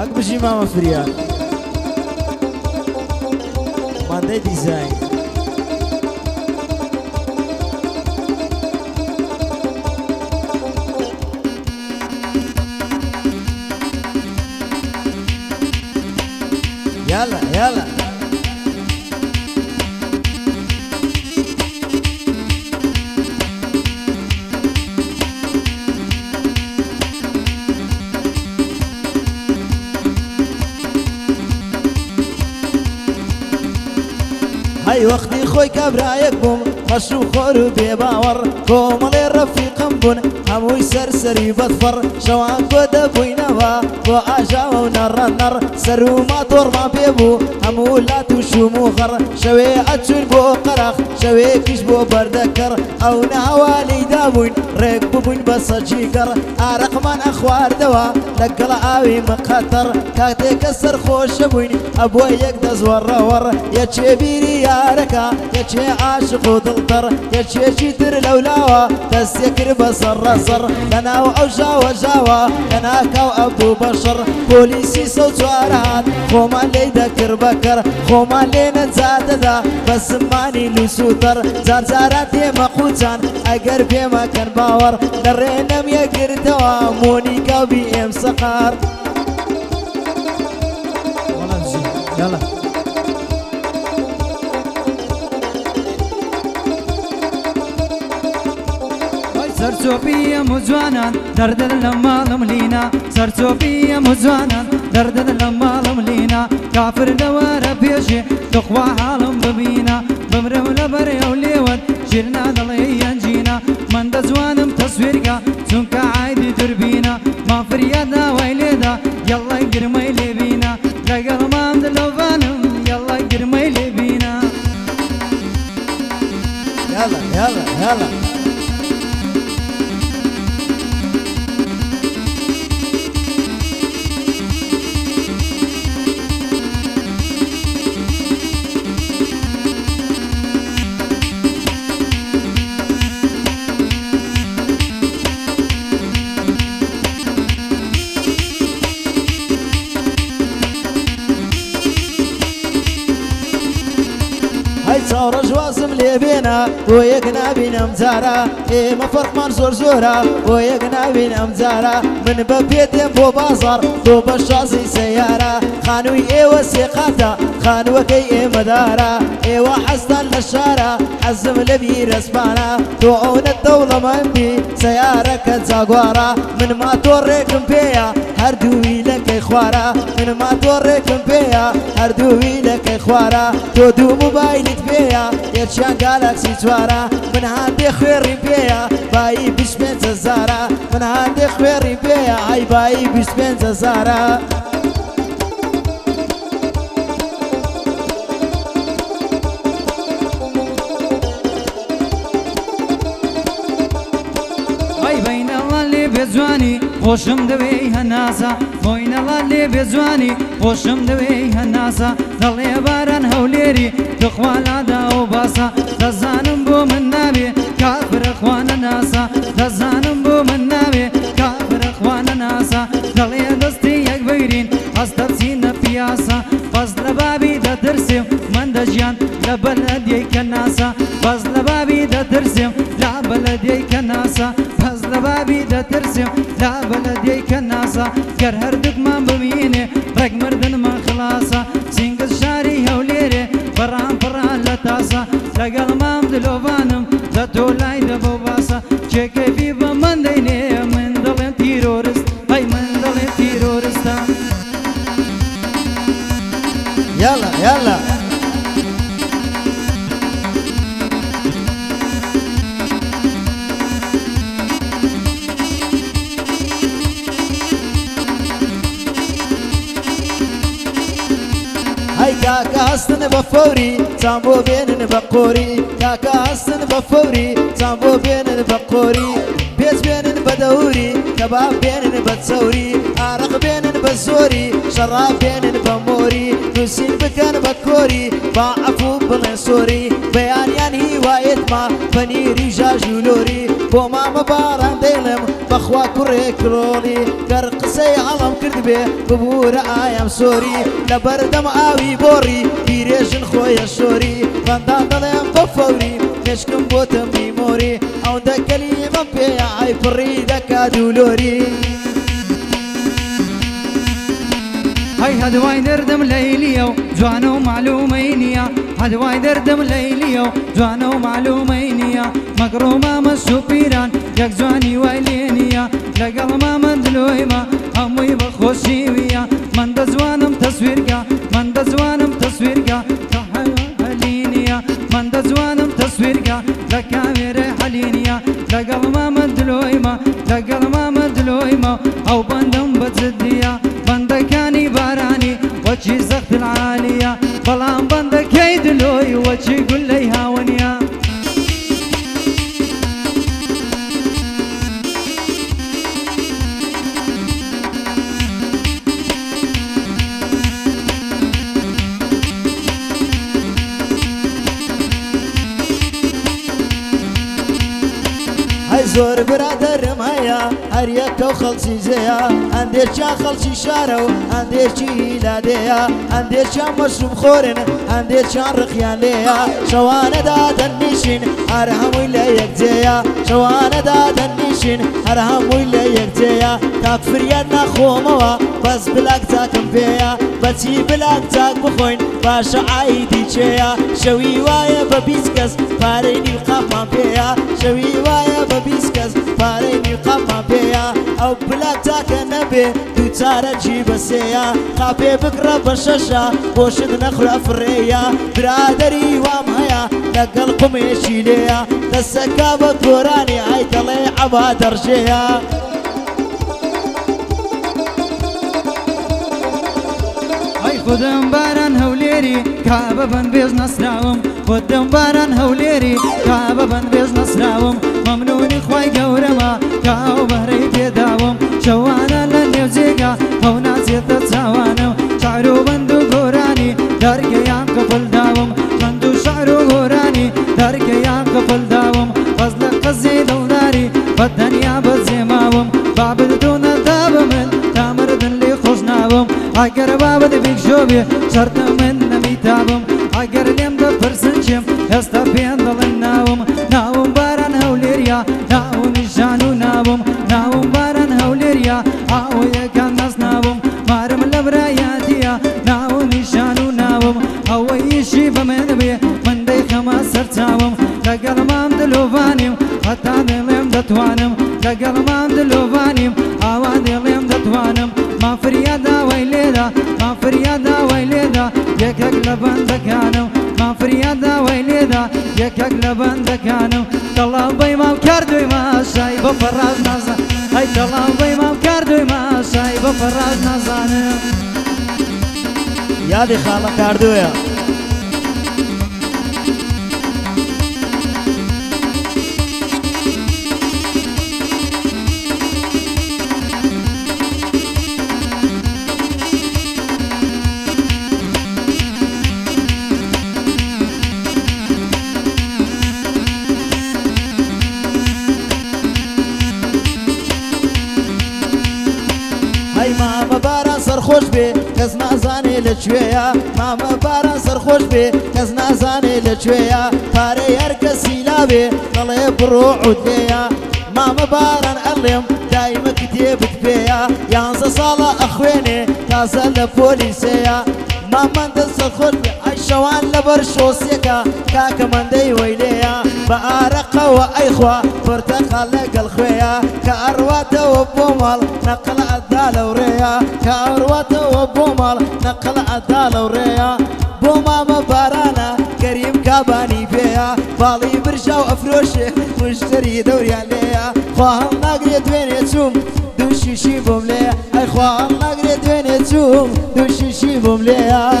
بشی ماما فریاد مانده دیزاین يلا يلا هاي وقتي خوي كبرايك بوم مشروع خور بباور كومالي رفيقم بون هموي سرسري بظفر شوان كودا بوينوا بو عجاو ونر نر سرو ما طور ما بيبو همو لا توشو مخر شوي اتشون بو قرخ شوي كش بو بردكر او نهوالي دابوين ريك بوين بس جيكر عرق من اخوار دوا لقل عاوي مقطر كاكتي كسر خوش بوين ابوي يقدز ور يا تشبيري يا ركا يا تشي عاشق ودلتر يا تشي جيتر لولاوا تسكر بصر صر لنا وجاوا جاوا لنا كو ابو بشر بوليسي صوت وارات خوما لي ذكر بكر خوما لي نزاد ذا بس ماني لسوتر زار زاراتي مقوتان اگر بما كان باور درينم يقر دواموني كوبي ام سقار يلا سرچوبی مجوانا درد لمالم لینا سرچوبی مجوانا درد لمالم لینا کافر دوار پیشی تقوى حالم ببینا بمرم لبر اوليوت جرنا ضلي ينجينا من دزوانم تصويرك سنك عايد دربينا ما فريادنا ويليدا يلا يقرمي لبينا لقل ما مدلوفانم يلا يقرمي لبينا يلا يلا يلا صار جوازم لي بينا ويقنا بينا مزارا إيه ما فرق من زور زورا ويقنا بينا مزارا من ببيتين بو بازار دو بشازي سيارة خانوي إيه وسيقاتا خانوي كي إيه مدارا إيه وحسن للشارع حزم لبي رسبانا توعون الدولة من بي سيارة كتزاقوارا من ما توريكم بيا هردوي لك إخوارا من ما توريكم بيا هردوي لك إخوارا تودو موبايلي بيا يرشان جالاكسي توارا من هاندي خيري بيا باي بشبين زارا من هاندي خيري بيا هاي باي بشبين زارا هاي بين الله اللي بزواني خوشم دوي هناسا بين الله اللي بزواني خوشم دوي هناسا ضلي باران هوليري تخوانا دا وباسا دزانم بو من نابي كافر اخوانا ناسا دزانم بو من نابي كافر اخوانا ناسا ضلي دستي يك بيرين استبسين بياسا فضل بابي دا درسم من دجيان لبلدي كناسا فضل بابي دا درسم لا بلدي كناسا فضل بابي دا ترسم لا بلدي كناسا كر هردك ما بميني رق مردن ما خلاصا سينقز شاري هوليري بران بران لتاسا لقل ما مدلوفانم لطولاي دبوباسا چكي في بمن ديني من دلين تيرورست هاي من دلين تيرورستا يلا يلا هاي كاكا حسن بفوري تامبو بين بقوري كاكا حسن بفوري تامبو بين بقوري بيت بين بدوري كباب بينن بتصوري عرق بينن بزوري شراب بينن بموري نسين بكن بكوري بعفو بنصوري بيان يعني وايد ما فنيري جاجولوري بوما مباران ديلم بخوا كوري كرولي كرقسي علم كردبي ببورة ايام سوري لبردم اوي بوري بيريجن خويا شوري فندان دلم بفوري كشكم بوتم بيموري او دا كلمة بيا عي فريدة كادولوري هاي هدواي دردم ليليو جوانو معلومينيا هدواي دردم ليليو جوانو معلومينيا مقرومة مسوبيران يك جواني ويلينيا لقل ما من دلويما هموي بخوشيويا من دزوانم تصويركا من دزوانم تصويركا حلينيا من دزوانم تصويركا لكاميرا حلينيا لقل ما من دلويما لقل ما من دلويما او بندم بتزديا بندكاني باراني وجهي زخت العالية بلان بندك يدلوي وجهي قل لي هاونيا زور برادرم هيا هر یک و خلصی زیا اندیشا خلصی شارو اندیشی هیلادیا اندیشا مشروب خورن اندیشا رخیان لیا شوان دادن نیشین هر هموی لیک زیا شوان دادن نیشین هر هموی لیک زیا تاک فریاد نخوموا بس بلاک تاکم پیا بچی بلاک تاک بخوین باش عایدی چیا شوی وای ببیسکس پارینی القاپم پیا شوی وای ببیسکس پارینی القاپم پیا او بلاک تاک نبی دو تاره جی بسیا قاپی بکره بششا بوشد نخل فریا برادری وام هیا لقل قمیشی لیا دستکا بکورانی عیدلی عبا درجیا خودم باران هوليري كعبة بن بيز نصراوم خودم باران هوليري كعبة بن بيز نصراوم ممنون خوي قورما كاو بهري بيداوم شوانا للنيوزيقا هو ناسي تتساوانم شعرو بندو قوراني داركيان قفل داوم بندو شعرو قوراني داركيان قفل داوم فضل قزي دولاري بالدنيا بزيماوم بابد دون داب من تامردن لي خوشناوم اگر بابد بيك شوبي شرط من نميتابم اگر ليم دفرسنشم استفين ضلناوم ناوم باران هوليريا ناو نشانو ناوم ناوم باران هوليريا او يكان ناس ناوم مارم لبراياتيا ناو نشانو ناوم او يشي بمن بي من دي خما سرتاوم لقل مام دلوفانيم حتى دليم دتوانم لقل مام دلوفانيم اوان دليم دتوانم ما فريادا ويليدا ما فريادا ويليدا يكك لبن دكانم ما فريادا ويليدا يكك لبن دكانم طلع بي ما كردوي ما شايب فراج نازا هاي طلع بي ما كردوي ما شايب فراج نازانم يا دي خاله كاردويا سرخوش بي كز نازاني لچويا ماما باران سرخوش بي كز نازاني لچويا پاري هركسي لابي طلي بروع وديا ماما باران ألم دايما كتيبت بيا يانزا صالة أخويني تازا لبوليسيا ماما انت سرخوش بي عيشوان لبرشوسيكا كاكا من دي ويليا بارقة وأيخوة برتقال لقل خويا كأروات وبومال نقل عدالة وريا كأروات وبومال نقل عدالة وريا بوما مبارانا كريم كاباني بيا بالي برشا وأفروشي مشتري دوري عليا خواهم نقريت وين يتسوم دوشي شي بومليا أي خواهم نقريت وين يتسوم دوشي شي بومليا